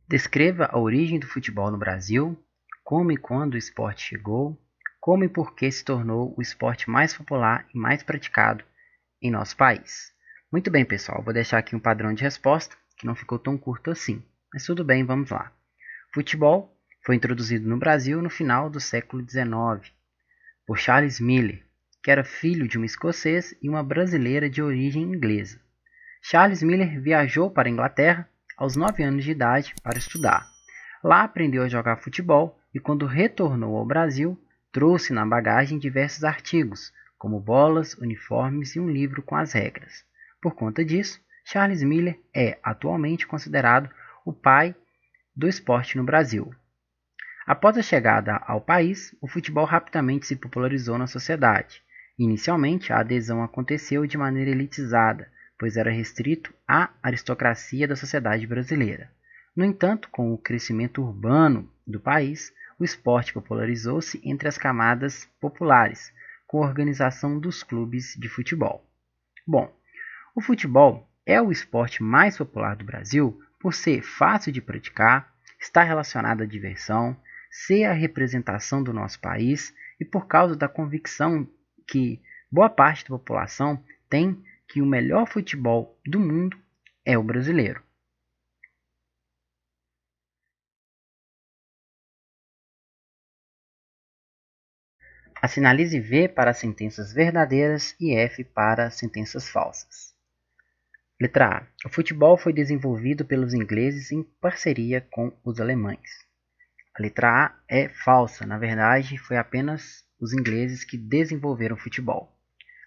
Descreva a origem do futebol no Brasil, como e quando o esporte chegou, como e por que se tornou o esporte mais popular e mais praticado em nosso país. Muito bem, pessoal, vou deixar aqui um padrão de resposta, que não ficou tão curto assim, mas tudo bem, vamos lá. Futebol foi introduzido no Brasil no final do século XIX por Charles Miller, que era filho de um escocês e uma brasileira de origem inglesa. Charles Miller viajou para a Inglaterra aos 9 anos de idade para estudar. Lá aprendeu a jogar futebol e, quando retornou ao Brasil, trouxe na bagagem diversos artigos, como bolas, uniformes e um livro com as regras. Por conta disso, Charles Miller é atualmente considerado o pai do esporte no Brasil. Após a chegada ao país, o futebol rapidamente se popularizou na sociedade. Inicialmente, a adesão aconteceu de maneira elitizada, pois era restrito à aristocracia da sociedade brasileira. No entanto, com o crescimento urbano do país, o esporte popularizou-se entre as camadas populares, com a organização dos clubes de futebol. Bom, o futebol é o esporte mais popular do Brasil por ser fácil de praticar, estar relacionado à diversão, ser a representação do nosso país e por causa da convicção que boa parte da população tem que o melhor futebol do mundo é o brasileiro. Assinalize V para sentenças verdadeiras e F para sentenças falsas. Letra A. O futebol foi desenvolvido pelos ingleses em parceria com os alemães. A letra A é falsa, na verdade, foi apenas os ingleses que desenvolveram o futebol.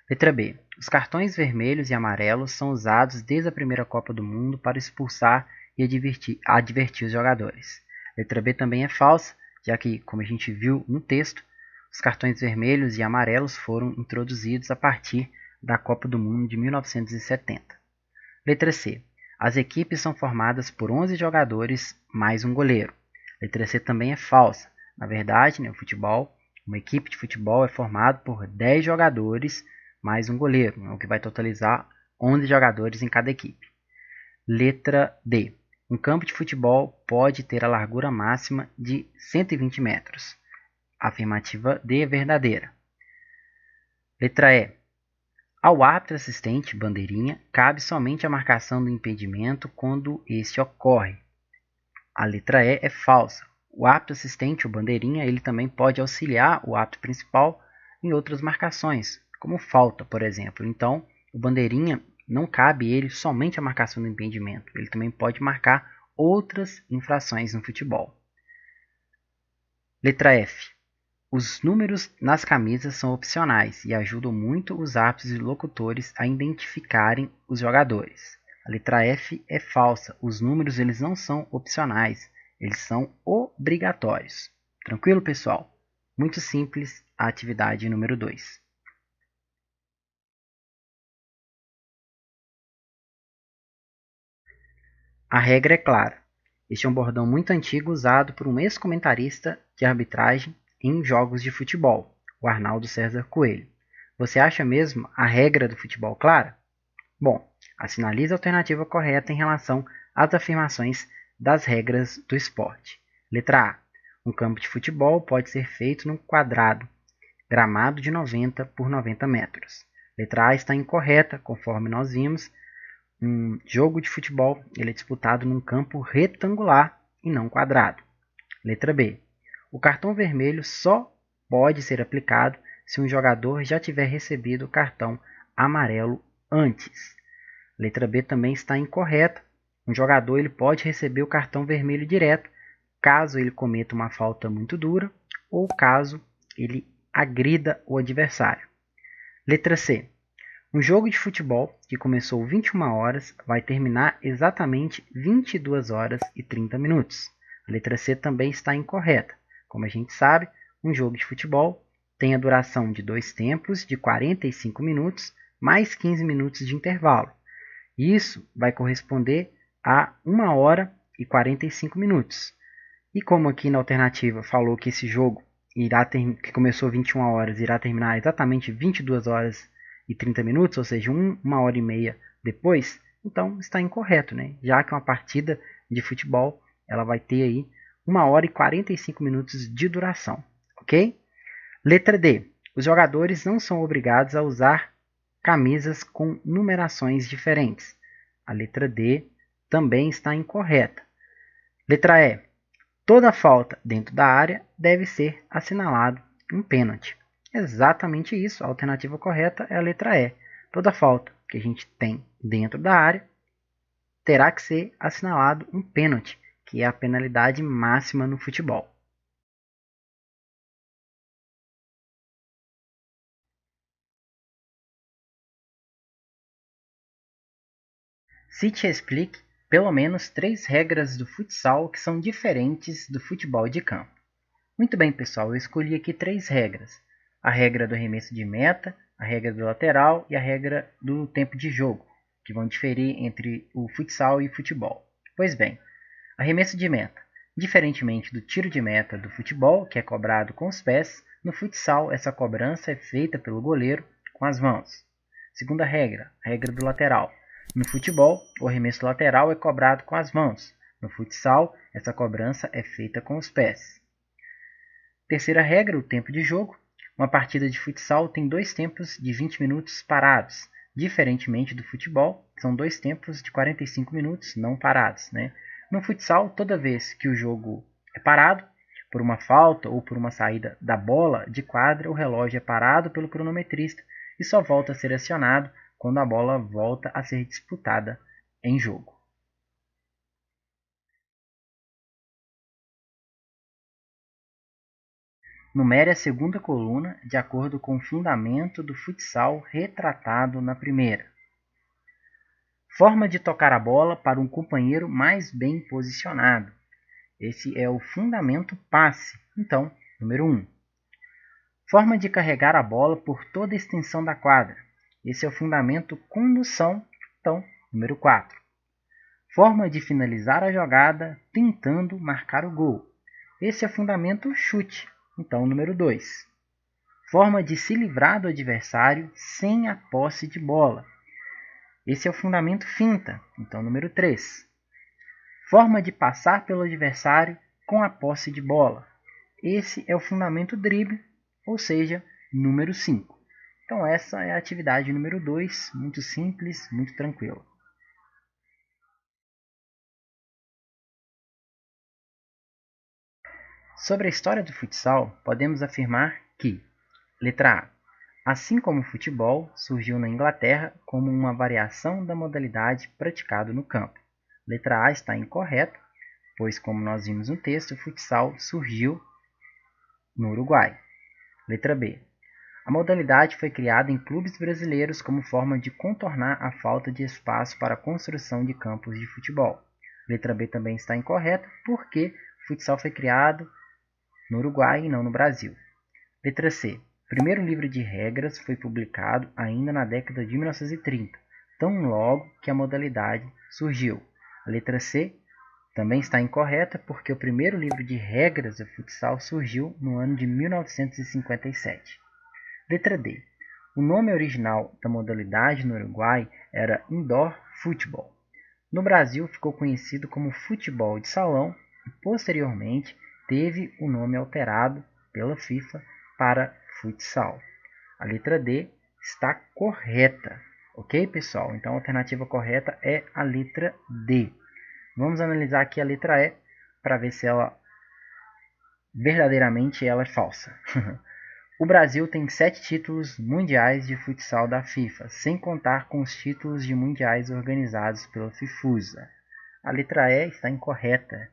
Letra B. Os cartões vermelhos e amarelos são usados desde a primeira Copa do Mundo para expulsar e advertir os jogadores. Letra B também é falsa, já que, como a gente viu no texto, os cartões vermelhos e amarelos foram introduzidos a partir da Copa do Mundo de 1970. Letra C. As equipes são formadas por 11 jogadores mais um goleiro. Letra C também é falsa. Na verdade, uma equipe de futebol é formada por 10 jogadores mais um goleiro, o que vai totalizar 11 jogadores em cada equipe. Letra D. Um campo de futebol pode ter a largura máxima de 120 metros. A afirmativa D é verdadeira. Letra E. Ao árbitro assistente, bandeirinha, cabe somente a marcação do impedimento quando este ocorre. A letra E é falsa. O árbitro assistente, ou bandeirinha, ele também pode auxiliar o árbitro principal em outras marcações, como falta, por exemplo. Então, o bandeirinha não cabe ele somente a marcação do impedimento. Ele também pode marcar outras infrações no futebol. Letra F. Os números nas camisas são opcionais e ajudam muito os árbitros e locutores a identificarem os jogadores. A letra F é falsa. Os números eles não são opcionais, eles são obrigatórios. Tranquilo, pessoal? Muito simples a atividade número 2. A regra é clara. Este é um bordão muito antigo usado por um ex-comentarista de arbitragem em jogos de futebol, o Arnaldo César Coelho. Você acha mesmo a regra do futebol clara? Bom, assinalize a alternativa correta em relação às afirmações das regras do esporte. Letra A. Um campo de futebol pode ser feito num quadrado, gramado de 90 por 90 metros. Letra A está incorreta, conforme nós vimos. Um jogo de futebol ele é disputado num campo retangular e não quadrado. Letra B. O cartão vermelho só pode ser aplicado se um jogador já tiver recebido o cartão amarelo antes. Letra B também está incorreta. Um jogador ele pode receber o cartão vermelho direto caso ele cometa uma falta muito dura ou caso ele agrida o adversário. Letra C. Um jogo de futebol que começou 21 horas vai terminar exatamente 22 horas e 30 minutos. A letra C também está incorreta. Como a gente sabe, um jogo de futebol tem a duração de 2 tempos de 45 minutos mais 15 minutos de intervalo. Isso vai corresponder a 1 hora e 45 minutos. E como aqui na alternativa falou que esse jogo que começou 21 horas irá terminar exatamente 22 horas e 30 minutos, ou seja, 1 hora e meia depois, então está incorreto, né? Já que uma partida de futebol ela vai ter aí 1 hora e 45 minutos de duração, ok? Letra D. Os jogadores não são obrigados a usar camisas com numerações diferentes. A letra D também está incorreta. Letra E. Toda falta dentro da área deve ser assinalado um pênalti. Exatamente isso. A alternativa correta é a letra E. Toda falta que a gente tem dentro da área terá que ser assinalado um pênalti, que é a penalidade máxima no futebol. Cite e explique pelo menos 3 regras do futsal que são diferentes do futebol de campo. Muito bem, pessoal, eu escolhi aqui 3 regras. A regra do arremesso de meta, a regra do lateral e a regra do tempo de jogo, que vão diferir entre o futsal e o futebol. Pois bem, arremesso de meta. Diferentemente do tiro de meta do futebol, que é cobrado com os pés, no futsal essa cobrança é feita pelo goleiro com as mãos. Segunda regra, a regra do lateral. No futebol, o arremesso lateral é cobrado com as mãos. No futsal, essa cobrança é feita com os pés. Terceira regra, o tempo de jogo. Uma partida de futsal tem 2 tempos de 20 minutos parados. Diferentemente do futebol, são 2 tempos de 45 minutos não parados, né? No futsal, toda vez que o jogo é parado, por uma falta ou por uma saída da bola de quadra, o relógio é parado pelo cronometrista e só volta a ser acionado quando a bola volta a ser disputada em jogo. Numere a segunda coluna de acordo com o fundamento do futsal retratado na primeira. Forma de tocar a bola para um companheiro mais bem posicionado. Esse é o fundamento passe. Então, número 1. Forma de carregar a bola por toda a extensão da quadra. Esse é o fundamento condução. Então, número 4. Forma de finalizar a jogada tentando marcar o gol. Esse é o fundamento chute. Então, número 2. Forma de se livrar do adversário sem a posse de bola. Esse é o fundamento finta. Então, número 3. Forma de passar pelo adversário com a posse de bola. Esse é o fundamento drible, ou seja, número 5. Então, essa é a atividade número 2, muito simples, muito tranquila. Sobre a história do futsal, podemos afirmar que, letra A, assim como o futebol, surgiu na Inglaterra como uma variação da modalidade praticada no campo. Letra A está incorreta, pois, como nós vimos no texto, o futsal surgiu no Uruguai. Letra B. A modalidade foi criada em clubes brasileiros como forma de contornar a falta de espaço para a construção de campos de futebol. Letra B também está incorreta, porque o futsal foi criado no Uruguai e não no Brasil. Letra C. O primeiro livro de regras foi publicado ainda na década de 1930, tão logo que a modalidade surgiu. A letra C também está incorreta, porque o primeiro livro de regras do futsal surgiu no ano de 1957. Letra D. O nome original da modalidade no Uruguai era Indoor Football. No Brasil ficou conhecido como futebol de salão e, posteriormente, teve o nome alterado pela FIFA para futsal. A letra D está correta, ok, pessoal? Então a alternativa correta é a letra D. Vamos analisar aqui a letra E para ver se ela verdadeiramente ela é falsa. O Brasil tem 7 títulos mundiais de futsal da FIFA, sem contar com os títulos de mundiais organizados pela FIFUSA. A letra E está incorreta,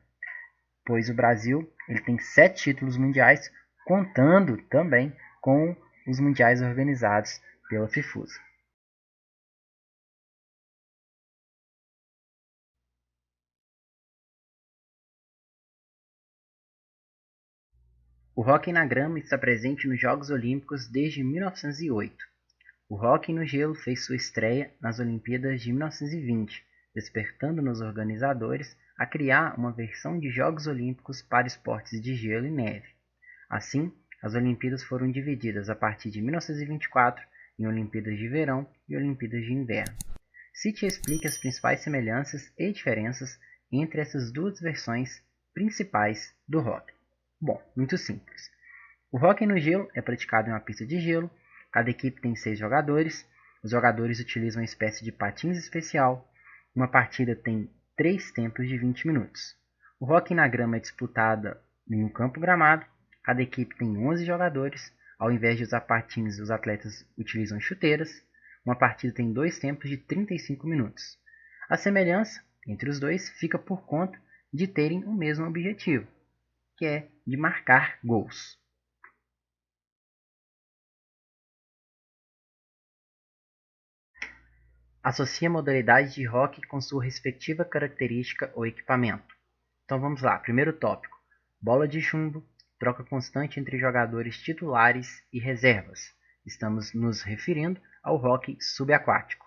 pois o Brasil ele tem 7 títulos mundiais, contando também com os mundiais organizados pela FIFUSA. O hóquei na grama está presente nos Jogos Olímpicos desde 1908. O hóquei no gelo fez sua estreia nas Olimpíadas de 1920, despertando nos organizadores a criar uma versão de Jogos Olímpicos para esportes de gelo e neve. Assim, as Olimpíadas foram divididas a partir de 1924 em Olimpíadas de Verão e Olimpíadas de Inverno. Cite e explique as principais semelhanças e diferenças entre essas duas versões principais do hóquei? Bom, muito simples. O hóquei no gelo é praticado em uma pista de gelo. Cada equipe tem 6 jogadores. Os jogadores utilizam uma espécie de patins especial. Uma partida tem 3 tempos de 20 minutos. O hóquei na grama é disputada em um campo gramado. Cada equipe tem 11 jogadores. Ao invés de usar patins, os atletas utilizam chuteiras. Uma partida tem 2 tempos de 35 minutos. A semelhança entre os dois fica por conta de terem o mesmo objetivo, que é de marcar gols. Associe a modalidade de hóquei com sua respectiva característica ou equipamento. Então vamos lá, primeiro tópico: bola de chumbo, troca constante entre jogadores titulares e reservas. Estamos nos referindo ao hóquei subaquático.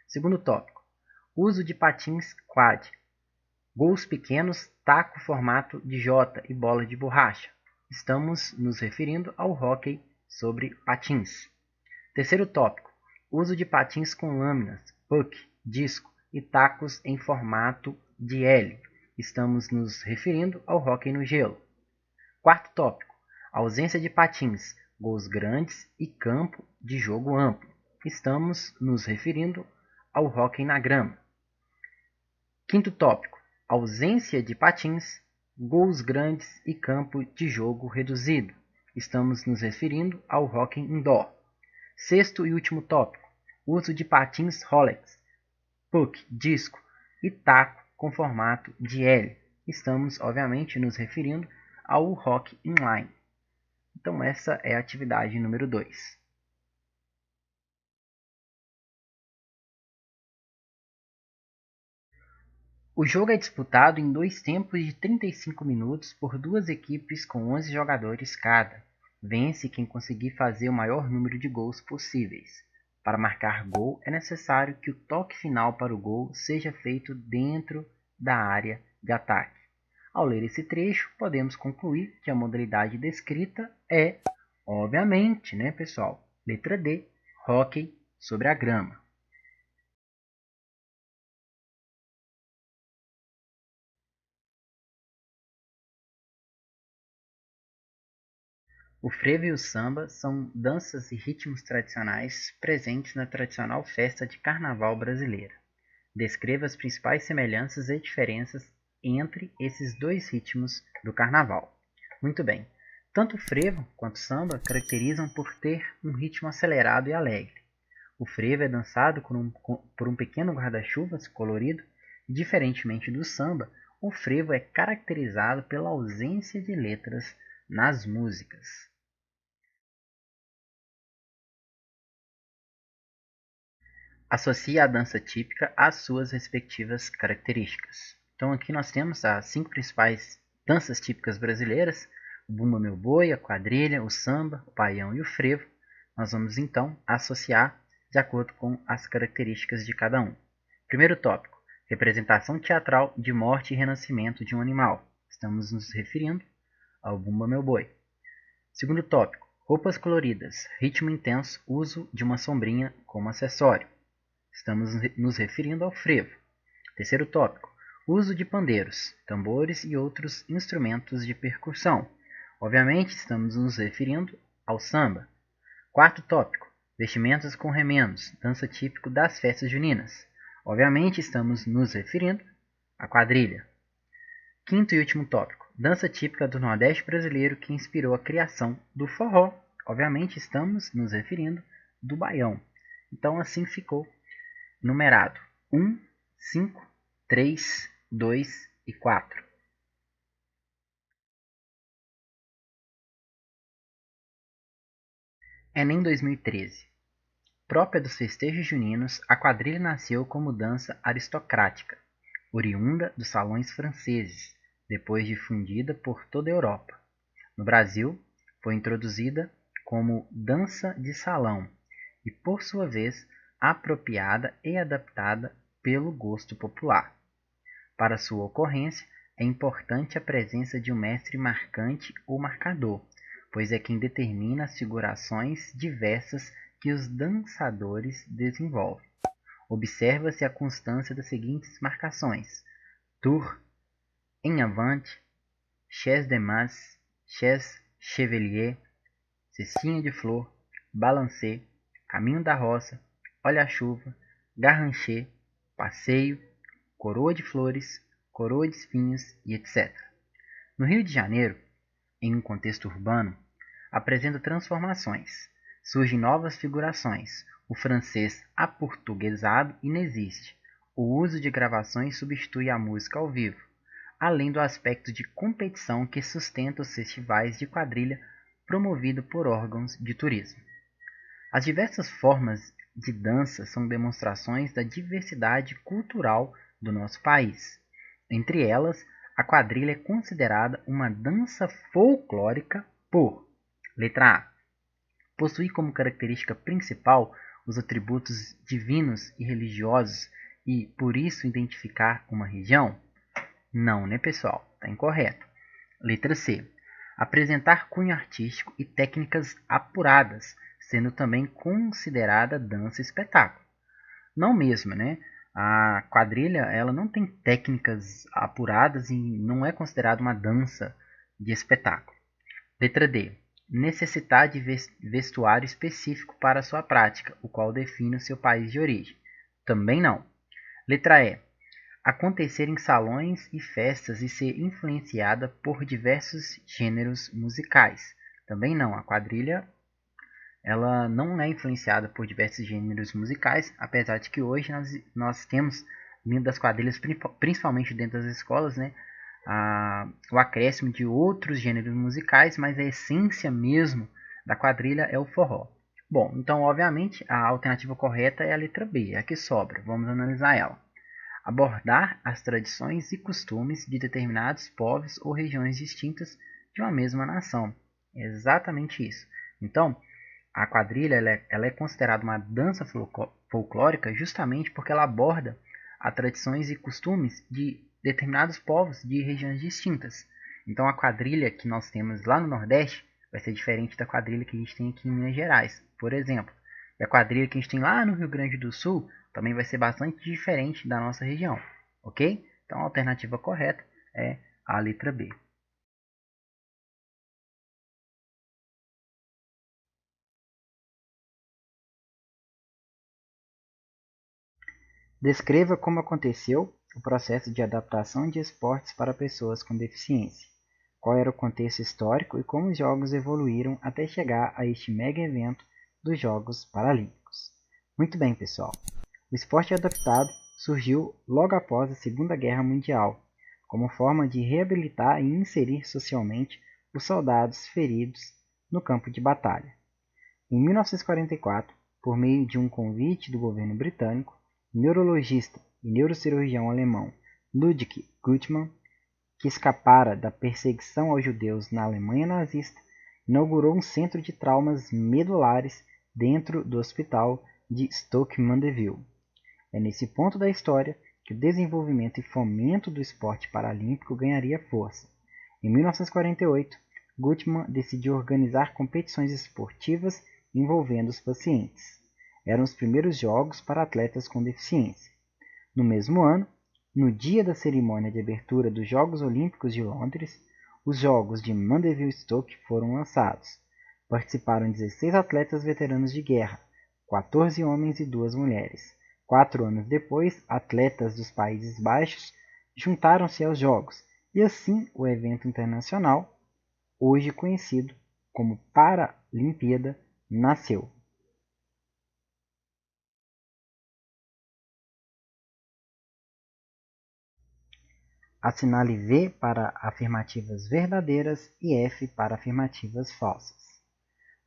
Segundo tópico: uso de patins quad, gols pequenos, taco formato de J e bola de borracha. Estamos nos referindo ao hóquei sobre patins. Terceiro tópico: uso de patins com lâminas, puck, disco e tacos em formato de L. Estamos nos referindo ao hóquei no gelo. Quarto tópico: ausência de patins, gols grandes e campo de jogo amplo. Estamos nos referindo ao hóquei na grama. Quinto tópico: ausência de patins, gols grandes e campo de jogo reduzido. Estamos nos referindo ao hóquei indoor. Sexto e último tópico: uso de patins Rolex, puck, disco e taco com formato de L. Estamos, obviamente, nos referindo ao hóquei inline. Então essa é a atividade número 2. O jogo é disputado em 2 tempos de 35 minutos por 2 equipes com 11 jogadores cada. Vence quem conseguir fazer o maior número de gols possíveis. Para marcar gol, é necessário que o toque final para o gol seja feito dentro da área de ataque. Ao ler esse trecho, podemos concluir que a modalidade descrita é, obviamente, né, pessoal? Letra D, hóquei sobre a grama. O frevo e o samba são danças e ritmos tradicionais presentes na tradicional festa de carnaval brasileira. Descreva as principais semelhanças e diferenças entre esses dois ritmos do carnaval. Muito bem. Tanto o frevo quanto o samba caracterizam por ter um ritmo acelerado e alegre. O frevo é dançado por um pequeno guarda-chuvas colorido e, diferentemente do samba, o frevo é caracterizado pela ausência de letras nas músicas. Associe a dança típica às suas respectivas características. Então aqui nós temos as 5 principais danças típicas brasileiras: o bumba meu boi, a quadrilha, o samba, o baião e o frevo. Nós vamos então associar de acordo com as características de cada um. Primeiro tópico: representação teatral de morte e renascimento de um animal. Estamos nos referindo ao bumba meu boi. Segundo tópico: roupas coloridas, ritmo intenso, uso de uma sombrinha como acessório. Estamos nos referindo ao frevo. Terceiro tópico: uso de pandeiros, tambores e outros instrumentos de percussão. Obviamente, estamos nos referindo ao samba. Quarto tópico: vestimentas com remendos, dança típico das festas juninas. Obviamente, estamos nos referindo à quadrilha. Quinto e último tópico: dança típica do Nordeste brasileiro que inspirou a criação do forró. Obviamente, estamos nos referindo do baião. Então, assim ficou numerado 1, 5, 3, 2 e 4. Enem 2013. Própria dos festejos juninos, a quadrilha nasceu como dança aristocrática, oriunda dos salões franceses, depois difundida por toda a Europa. No Brasil, foi introduzida como dança de salão e, por sua vez, apropriada e adaptada pelo gosto popular. Para sua ocorrência, é importante a presença de um mestre marcante ou marcador, pois é quem determina as figurações diversas que os dançadores desenvolvem. Observa-se a constância das seguintes marcações: tour, em avant, Chaise de Mas, Chaise Chevalier, Cestinha de Flor, Balancê, Caminho da Roça, Olha a Chuva, Garranchê, Passeio, Coroa de Flores, Coroa de Espinhos e etc. No Rio de Janeiro, em um contexto urbano, apresenta transformações. Surgem novas figurações. O francês aportuguesado inexiste. O uso de gravações substitui a música ao vivo, além do aspecto de competição que sustenta os festivais de quadrilha promovidos por órgãos de turismo. As diversas formas de dança são demonstrações da diversidade cultural do nosso país. Entre elas, a quadrilha é considerada uma dança folclórica por: letra A. Possuir como característica principal os atributos divinos e religiosos e, por isso, identificar uma região? Não, né, pessoal? Está incorreto. Letra C. Apresentar cunho artístico e técnicas apuradas, sendo também considerada dança-espetáculo. Não mesmo, né? A quadrilha ela não tem técnicas apuradas e não é considerada uma dança de espetáculo. Letra D. Necessitar de vestuário específico para sua prática, o qual define o seu país de origem. Também não. Letra E. Acontecer em salões e festas e ser influenciada por diversos gêneros musicais. Também não. A quadrilha ela não é influenciada por diversos gêneros musicais, apesar de que hoje nós temos dentro das quadrilhas, principalmente dentro das escolas, né, o acréscimo de outros gêneros musicais, mas a essência mesmo da quadrilha é o forró. Bom, então obviamente a alternativa correta é a letra B, a que sobra. Vamos analisar ela. Abordar as tradições e costumes de determinados povos ou regiões distintas de uma mesma nação. É exatamente isso. Então, a quadrilha ela é considerada uma dança folclórica justamente porque ela aborda as tradições e costumes de determinados povos de regiões distintas. Então a quadrilha que nós temos lá no Nordeste vai ser diferente da quadrilha que a gente tem aqui em Minas Gerais, por exemplo. E a quadrilha que a gente tem lá no Rio Grande do Sul também vai ser bastante diferente da nossa região, ok? Então a alternativa correta é a letra B. Descreva como aconteceu o processo de adaptação de esportes para pessoas com deficiência. Qual era o contexto histórico e como os jogos evoluíram até chegar a este mega evento dos Jogos Paralímpicos. Muito bem, pessoal. O esporte adaptado surgiu logo após a Segunda Guerra Mundial, como forma de reabilitar e inserir socialmente os soldados feridos no campo de batalha. Em 1944, por meio de um convite do governo britânico, o neurologista e neurocirurgião alemão Ludwig Guttmann, que escapara da perseguição aos judeus na Alemanha nazista, inaugurou um centro de traumas medulares dentro do hospital de Stoke-Mandeville. É nesse ponto da história que o desenvolvimento e fomento do esporte paralímpico ganharia força. Em 1948, Guttmann decidiu organizar competições esportivas envolvendo os pacientes. Eram os primeiros jogos para atletas com deficiência. No mesmo ano, no dia da cerimônia de abertura dos Jogos Olímpicos de Londres, os Jogos de Mandeville-Stoke foram lançados. Participaram 16 atletas veteranos de guerra, 14 homens e 2 mulheres. 4 anos depois, atletas dos Países Baixos juntaram-se aos Jogos, e assim o evento internacional, hoje conhecido como Paralimpíada, nasceu. Assinale V para afirmativas verdadeiras e F para afirmativas falsas.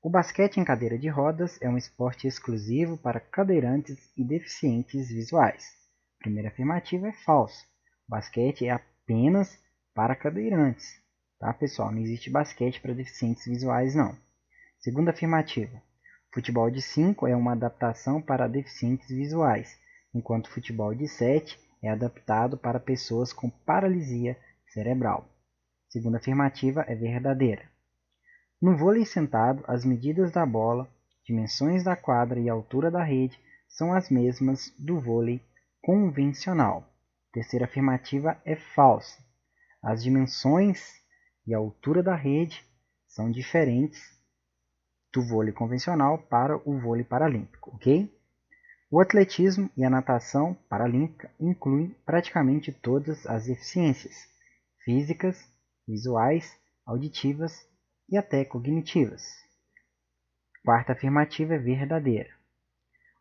O basquete em cadeira de rodas é um esporte exclusivo para cadeirantes e deficientes visuais. A primeira afirmativa é falsa. O basquete é apenas para cadeirantes. Tá, pessoal? Não existe basquete para deficientes visuais, não. Segunda afirmativa. Futebol de 5 é uma adaptação para deficientes visuais, enquanto futebol de 7 é adaptado para pessoas com paralisia cerebral. Segunda afirmativa é verdadeira. No vôlei sentado, as medidas da bola, dimensões da quadra e altura da rede são as mesmas do vôlei convencional. Terceira afirmativa é falsa. As dimensões e a altura da rede são diferentes do vôlei convencional para o vôlei paralímpico, ok? O atletismo e a natação paralímpica incluem praticamente todas as deficiências físicas, visuais, auditivas e até cognitivas. Quarta afirmativa é verdadeira.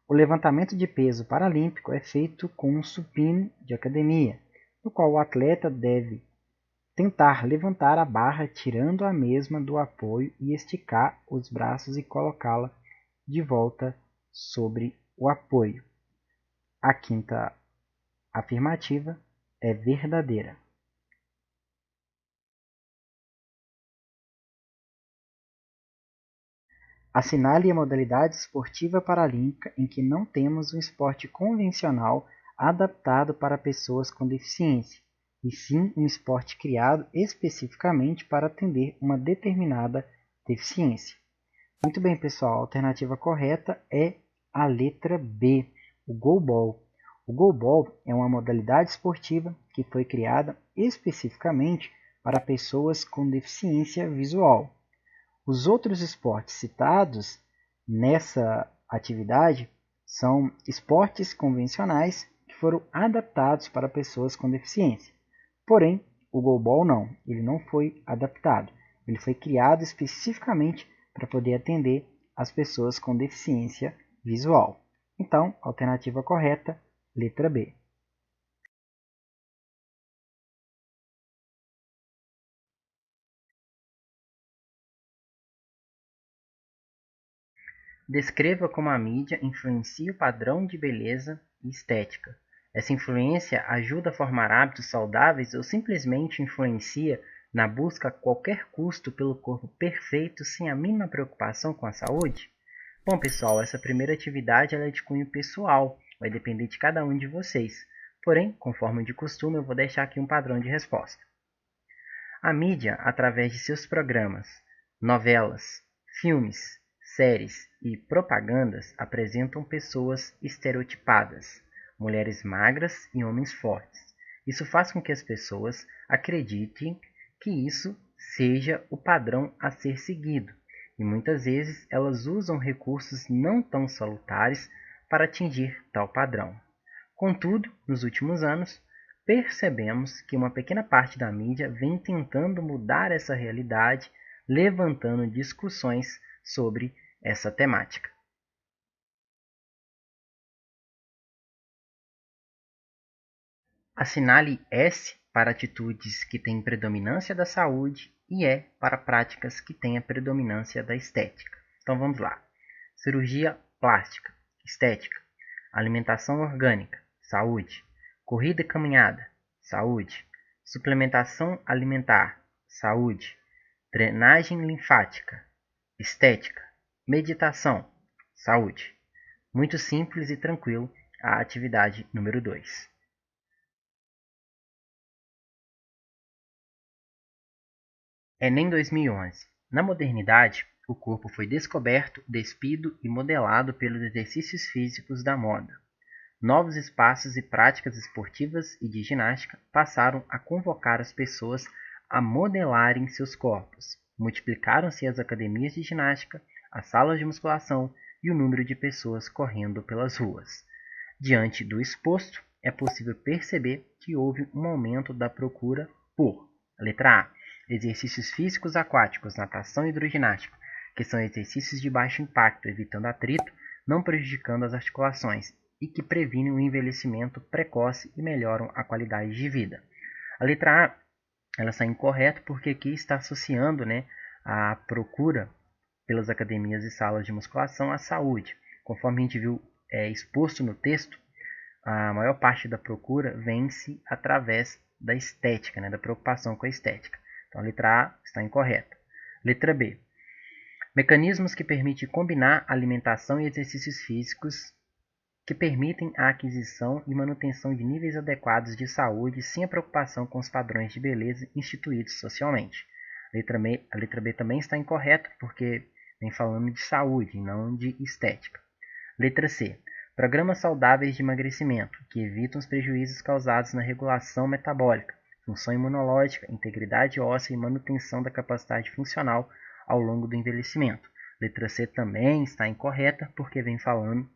O levantamento de peso paralímpico é feito com um supino de academia, no qual o atleta deve tentar levantar a barra tirando a mesma do apoio e esticar os braços e colocá-la de volta sobre o apoio. A quinta afirmativa é verdadeira. Assinale a modalidade esportiva paralímpica em que não temos um esporte convencional adaptado para pessoas com deficiência, e sim um esporte criado especificamente para atender uma determinada deficiência. Muito bem, pessoal, a alternativa correta é a letra B, o goalball. O goalball é uma modalidade esportiva que foi criada especificamente para pessoas com deficiência visual. Os outros esportes citados nessa atividade são esportes convencionais que foram adaptados para pessoas com deficiência. Porém, o goalball não, ele não foi adaptado. Ele foi criado especificamente para poder atender as pessoas com deficiência visual. Então, alternativa correta, letra B. Descreva como a mídia influencia o padrão de beleza e estética. Essa influência ajuda a formar hábitos saudáveis ou simplesmente influencia na busca a qualquer custo pelo corpo perfeito sem a mínima preocupação com a saúde? Bom, pessoal, essa primeira atividade ela é de cunho pessoal, vai depender de cada um de vocês. Porém, conforme de costume, eu vou deixar aqui um padrão de resposta. A mídia, através de seus programas, novelas, filmes, séries e propagandas, apresentam pessoas estereotipadas, mulheres magras e homens fortes. Isso faz com que as pessoas acreditem que isso seja o padrão a ser seguido, e muitas vezes elas usam recursos não tão salutares para atingir tal padrão. Contudo, nos últimos anos, percebemos que uma pequena parte da mídia vem tentando mudar essa realidade, levantando discussões sobre essa temática. Assinale S para atitudes que têm predominância da saúde e E para práticas que têm a predominância da estética. Então vamos lá. Cirurgia plástica, estética. Alimentação orgânica, saúde. Corrida e caminhada, saúde. Suplementação alimentar, saúde. Drenagem linfática, estética. Meditação, saúde. Muito simples e tranquilo a atividade número 2. Enem 2011. Na modernidade, o corpo foi descoberto, despido e modelado pelos exercícios físicos da moda. Novos espaços e práticas esportivas e de ginástica passaram a convocar as pessoas a modelarem seus corpos. Multiplicaram-se as academias de ginástica, as salas de musculação e o número de pessoas correndo pelas ruas. Diante do exposto, é possível perceber que houve um aumento da procura por: letra A, exercícios físicos aquáticos, natação e hidroginástica, que são exercícios de baixo impacto, evitando atrito, não prejudicando as articulações, e que previnem o envelhecimento precoce e melhoram a qualidade de vida. A letra A ela está incorreta porque aqui está associando, a procura pelas academias e salas de musculação à saúde. Conforme a gente viu exposto no texto, a maior parte da procura vem-se através da estética, da preocupação com a estética. Então a letra A está incorreta. Letra B. Mecanismos que permitem combinar alimentação e exercícios físicos que permitem a aquisição e manutenção de níveis adequados de saúde sem a preocupação com os padrões de beleza instituídos socialmente. A letra B também está incorreta porque vem falando de saúde, não de estética. Letra C. Programas saudáveis de emagrecimento, que evitam os prejuízos causados na regulação metabólica, função imunológica, integridade óssea e manutenção da capacidade funcional ao longo do envelhecimento. Letra C também está incorreta, porque vem falando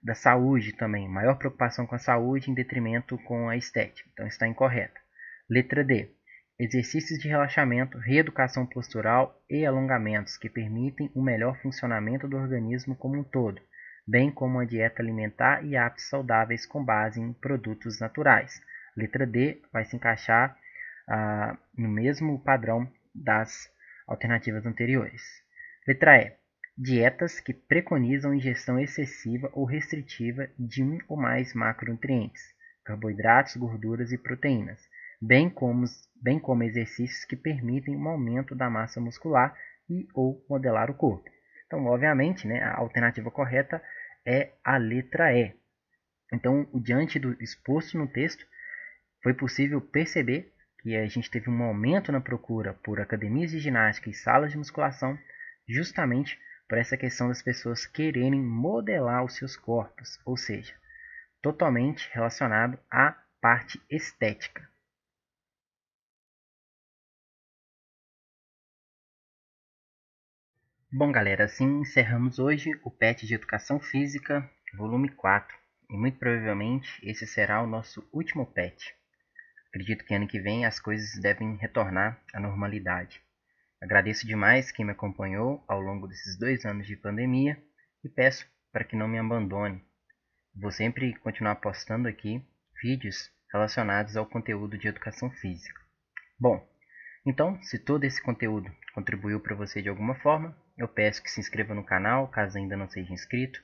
da saúde também, maior preocupação com a saúde em detrimento com a estética, então está incorreta. Letra D, exercícios de relaxamento, reeducação postural e alongamentos que permitem o melhor funcionamento do organismo como um todo, bem como a dieta alimentar e hábitos saudáveis com base em produtos naturais. Letra D vai se encaixar no mesmo padrão das alternativas anteriores. Letra E, dietas que preconizam ingestão excessiva ou restritiva de um ou mais macronutrientes, carboidratos, gorduras e proteínas, bem como exercícios que permitem um aumento da massa muscular e ou modelar o corpo. Então, obviamente, né, a alternativa correta é a letra E. Então, diante do exposto no texto, foi possível perceber que a gente teve um aumento na procura por academias de ginástica e salas de musculação, justamente por essa questão das pessoas quererem modelar os seus corpos, ou seja, totalmente relacionado à parte estética. Bom, galera, assim encerramos hoje o PET de Educação Física, volume 4, e muito provavelmente esse será o nosso último PET. Acredito que ano que vem as coisas devem retornar à normalidade. Agradeço demais quem me acompanhou ao longo desses 2 anos de pandemia e peço para que não me abandone. Vou sempre continuar postando aqui vídeos relacionados ao conteúdo de educação física. Bom, então, se todo esse conteúdo contribuiu para você de alguma forma, eu peço que se inscreva no canal, caso ainda não seja inscrito,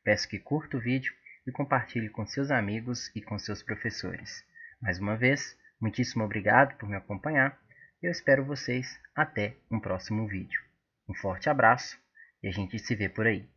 peço que curta o vídeo e compartilhe com seus amigos e com seus professores. Mais uma vez, muitíssimo obrigado por me acompanhar e eu espero vocês até um próximo vídeo. Um forte abraço e a gente se vê por aí.